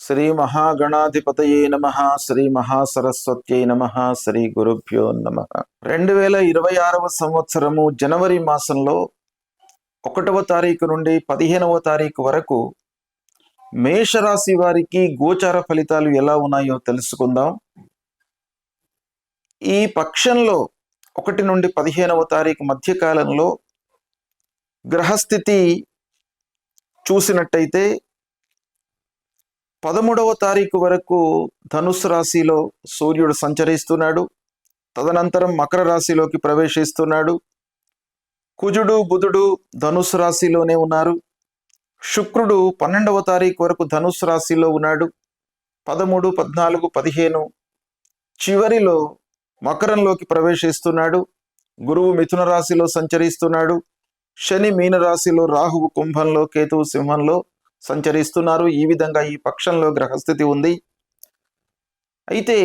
శ్రీ మహాగణాధిపతయే నమః. శ్రీ మహాసరస్వత్యై నమః. శ్రీ గురుభ్యో నమః. 2026 సంవత్సరము జనవరి మాసంలో 1వ తారీఖు నుండి 15వ తారీఖు వరకు మేషరాశి వారికి గోచార ఫలితాలు ఎలా ఉన్నాయో తెలుసుకుందాం. ఈ పక్షంలో 1 నుండి 15వ తారీఖు మధ్యకాలంలో గ్రహస్థితి చూసినట్టయితే 13వ తారీఖు వరకు ధనుస్సు రాశిలో సూర్యుడు సంచరిస్తున్నాడు. తదనంతరం మకర రాశిలోకి ప్రవేశిస్తున్నాడు. కుజుడు బుధుడు ధనుస్సు రాశిలోనే ఉన్నారు. శుక్రుడు 12వ తారీఖు వరకు ధనుస్సు రాశిలో ఉన్నాడు. 13, 14, 15 చివరిలో మకరంలోకి ప్రవేశిస్తున్నాడు. గురువు మిథున రాశిలో సంచరిస్తున్నాడు. శని మీన రాశిలో, రాహువు కుంభంలో, కేతువు సింహంలో సంచరిస్తున్నారు. ఈ విధంగా ఈ పక్షంలో గ్రహస్థితి ఉంది. అయితే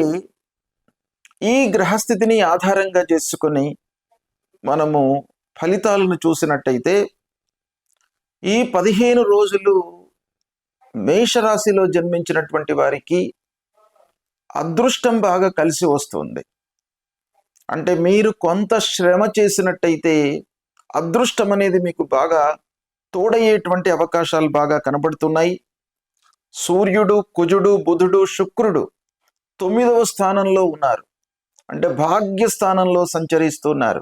ఈ గ్రహస్థితిని ఆధారంగా చేసుకొని మనము ఫలితాలను చూసినట్టయితే ఈ 15 రోజులు మేషరాశిలో జన్మించినటువంటి వారికి అదృష్టం బాగా కలిసి వస్తుంది. అంటే మీరు కొంత శ్రమ చేసినట్టయితే అదృష్టం అనేది మీకు బాగా తోడయ్యేటువంటి అవకాశాలు బాగా కనబడుతున్నాయి. సూర్యుడు, కుజుడు, బుధుడు, శుక్రుడు 9వ స్థానంలో ఉన్నారు. అంటే భాగ్య స్థానంలో సంచరిస్తున్నారు.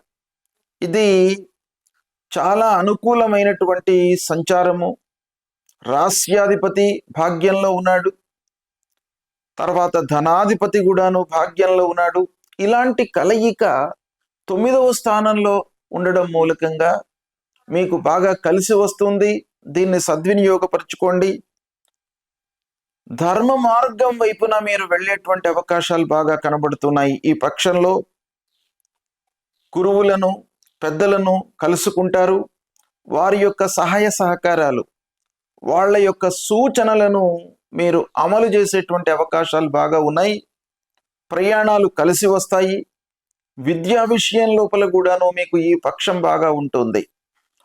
ఇది చాలా అనుకూలమైనటువంటి సంచారము. రాస్యాధిపతి భాగ్యంలో ఉన్నాడు. తర్వాత ధనాధిపతి కూడాను భాగ్యంలో ఉన్నాడు. ఇలాంటి కలయిక 9వ స్థానంలో ఉండడం మూలకంగా మీకు బాగా కలిసి వస్తుంది. దీన్ని సద్వినియోగపరచుకోండి. ధర్మ మార్గం వైపున మీరు వెళ్ళేటువంటి అవకాశాలు బాగా కనబడుతున్నాయి. ఈ పక్షంలో గురువులను, పెద్దలను కలుసుకుంటారు. వారి యొక్క సహాయ సహకారాలు, వాళ్ళ యొక్క సూచనలను మీరు అమలు చేసేటువంటి అవకాశాలు బాగా ఉన్నాయి. ప్రయాణాలు కలిసి వస్తాయి. విద్యా విషయం లోపల కూడాను మీకు ఈ పక్షం బాగా ఉంటుంది.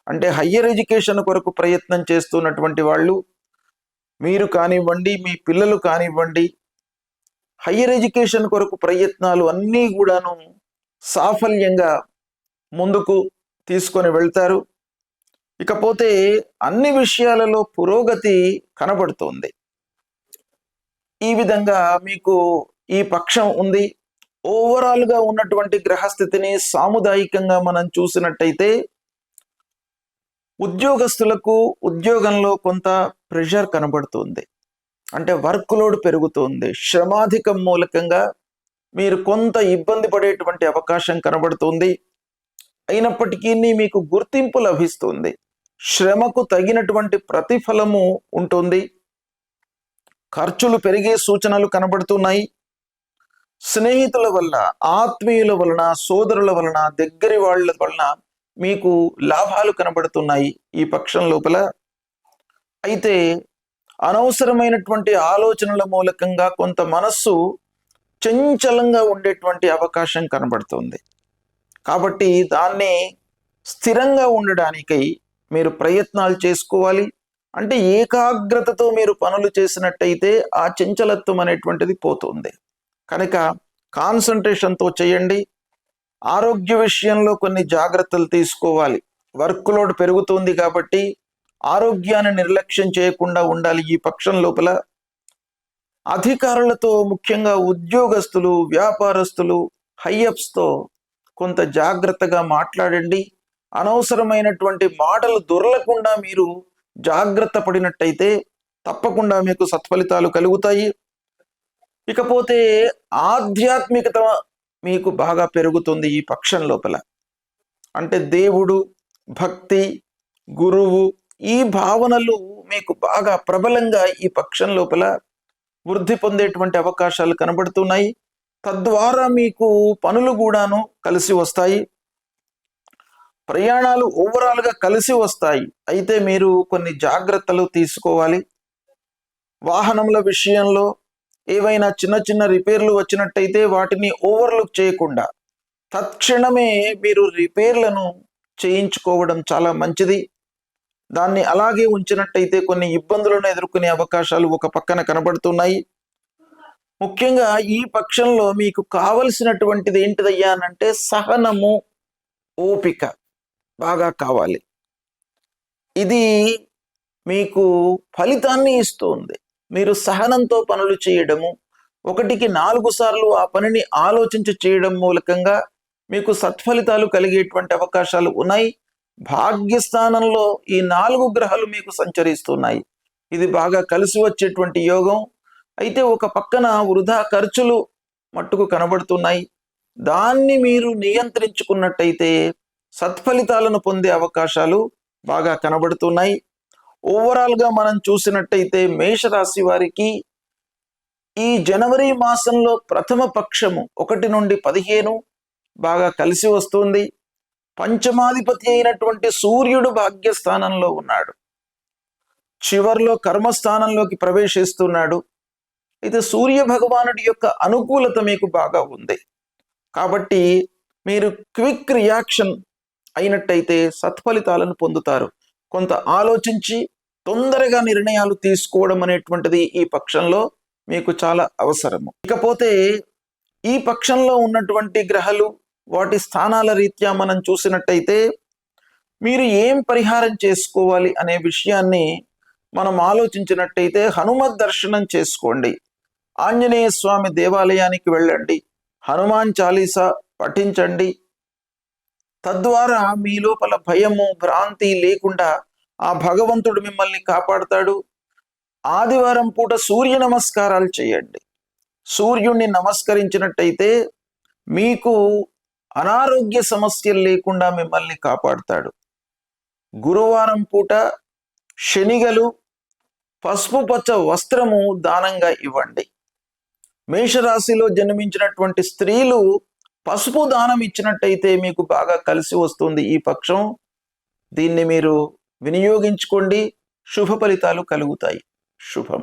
అంటే హయ్యర్ ఎడ్యుకేషన్ కొరకు ప్రయత్నం చేస్తున్నటువంటి వాళ్ళు, మీరు కానివ్వండి, మీ పిల్లలు కానివ్వండి, హయ్యర్ ఎడ్యుకేషన్ కొరకు ప్రయత్నాలు అన్నీ కూడాను సాఫల్యంగా ముందుకు తీసుకొని వెళ్తారు. ఇకపోతే అన్ని విషయాలలో పురోగతి కనబడుతుంది. ఈ విధంగా మీకు ఈ పక్షం ఉంది. ఓవరాల్గా ఉన్నటువంటి గ్రహస్థితిని సాముదాయికంగా మనం చూసినట్టయితే ఉద్యోగస్తులకు ఉద్యోగంలో కొంత ప్రెషర్ కనబడుతుంది. అంటే వర్క్ లోడ్ పెరుగుతుంది. శ్రమాధికం మూలకంగా మీరు కొంత ఇబ్బంది పడేటువంటి అవకాశం కనబడుతుంది. అయినప్పటికీ మీకు గుర్తింపు లభిస్తుంది. శ్రమకు తగినటువంటి ప్రతిఫలము ఉంటుంది. ఖర్చులు పెరిగే సూచనలు కనబడుతున్నాయి. స్నేహితుల వల్ల, ఆత్మీయుల వలన, సోదరుల వలన, దగ్గరి వాళ్ళ వలన మీకు లాభాలు కనబడుతున్నాయి ఈ పక్షం లోపల. అయితే అనవసరమైనటువంటి ఆలోచనల మూలకంగా కొంత మనస్సు చంచలంగా ఉండేటువంటి అవకాశం కనబడుతుంది. కాబట్టి దాన్ని స్థిరంగా ఉండడానికై మీరు ప్రయత్నాలు చేసుకోవాలి. అంటే ఏకాగ్రతతో మీరు పనులు చేసినట్టయితే ఆ చంచలత్వం అనేటువంటిది పోతుంది. కనుక కాన్సన్ట్రేషన్తో చేయండి. ఆరోగ్య విషయంలో కొన్ని జాగ్రత్తలు తీసుకోవాలి. వర్క్ లోడ్ పెరుగుతుంది కాబట్టి ఆరోగ్యాన్ని నిర్లక్ష్యం చేయకుండా ఉండాలి. ఈ పక్షం లోపల అధికారులతో, ముఖ్యంగా ఉద్యోగస్తులు, వ్యాపారస్తులు, హైయప్స్తో కొంత జాగ్రత్తగా మాట్లాడండి. అనవసరమైనటువంటి మాటలు దొరలకుండా మీరు జాగ్రత్త పడినట్టయితే తప్పకుండా మీకు సత్ఫలితాలు కలుగుతాయి. ఇకపోతే ఆధ్యాత్మికత మీకు బాగా పెరుగుతుంది ఈ పక్షం లోపల. అంటే దేవుడు, భక్తి, గురువు, ఈ భావనలు మీకు బాగా ప్రబలంగా ఈ పక్షం లోపల వృద్ధి పొందేటువంటి అవకాశాలు కనబడుతున్నాయి. తద్వారా మీకు పనులు కూడాను కలిసి వస్తాయి. ప్రయాణాలు ఓవరాల్గా కలిసి వస్తాయి. అయితే మీరు కొన్ని జాగ్రత్తలు తీసుకోవాలి. వాహనముల విషయంలో ఏవైనా చిన్న చిన్న రిపేర్లు వచ్చినట్టయితే వాటిని ఓవర్లుక్ చేయకుండా తక్షణమే మీరు రిపేర్లను చేయించుకోవడం చాలా మంచిది. దాన్ని అలాగే ఉంచినట్టయితే కొన్ని ఇబ్బందులను ఎదుర్కొనే అవకాశాలు ఒక పక్కన కనబడుతున్నాయి. ముఖ్యంగా ఈ పక్షంలో మీకు కావలసినటువంటిది ఏంటిదయ్యా అనంటే సహనము, ఓపిక బాగా కావాలి. ఇది మీకు ఫలితాన్ని ఇస్తుంది. మీరు సహనంతో పనులు చేయడము, 1కి 4 సార్లు ఆ పనిని ఆలోచించి చేయడం మూలకంగా మీకు సత్ఫలితాలు కలిగేటువంటి అవకాశాలు ఉన్నాయి. భాగ్యస్థానంలో ఈ 4 గ్రహాలు మీకు సంచరిస్తున్నాయి. ఇది బాగా కలిసి వచ్చేటువంటి యోగం. అయితే ఒక పక్కన వృధా ఖర్చులు మట్టుకు కనబడుతున్నాయి. దాన్ని మీరు నియంత్రించుకున్నట్టయితే సత్ఫలితాలను పొందే అవకాశాలు బాగా కనబడుతున్నాయి. ఓవరాల్గా మనం చూసినట్టయితే మేషరాశి వారికి ఈ జనవరి మాసంలో ప్రథమ పక్షము 1 నుండి 15 బాగా కలిసి వస్తుంది. పంచమాధిపతి అయినటువంటి సూర్యుడు భాగ్యస్థానంలో ఉన్నాడు. చివర్లో కర్మస్థానంలోకి ప్రవేశిస్తున్నాడు. అయితే సూర్య భగవానుడి యొక్క అనుకూలత మీకు బాగా ఉంది. కాబట్టి మీరు క్విక్ రియాక్షన్ అయినట్టయితే సత్ఫలితాలను పొందుతారు. కొంత ఆలోచించి తొందరగా నిర్ణయాలు తీసుకోవడం అనేటువంటిది ఈ పక్షంలో మీకు చాలా అవసరము. ఇకపోతే ఈ పక్షంలో ఉన్నటువంటి గ్రహాలు వాటి స్థానాల రీత్యా మనం చూసినట్టయితే మీరు ఏం పరిహారం చేసుకోవాలి అనే విషయాన్ని మనం ఆలోచించినట్టయితే హనుమత్ దర్శనం చేసుకోండి. ఆంజనేయ స్వామి దేవాలయానికి వెళ్ళండి. హనుమాన్ చాలీసా పఠించండి. తద్వారా మీ లోపల భయము, భ్రాంతి లేకుండా ఆ భగవంతుడు మిమ్మల్ని కాపాడుతాడు. ఆదివారం పూట సూర్య నమస్కారాలు చేయండి. సూర్యుణ్ణి నమస్కరించినట్టయితే మీకు అనారోగ్య సమస్యలు లేకుండా మిమ్మల్ని కాపాడుతాడు. గురువారం పూట శనిగలు, పసుపు పచ్చ వస్త్రము దానంగా ఇవ్వండి. మేషరాశిలో జన్మించినటువంటి స్త్రీలు పసుపు దానం ఇచ్చినట్టయితే మీకు బాగా కలిసి వస్తుంది ఈ పక్షం. దీన్ని మీరు వినియోగించుకోండి. శుభ ఫలితాలు కలుగుతాయి. శుభం.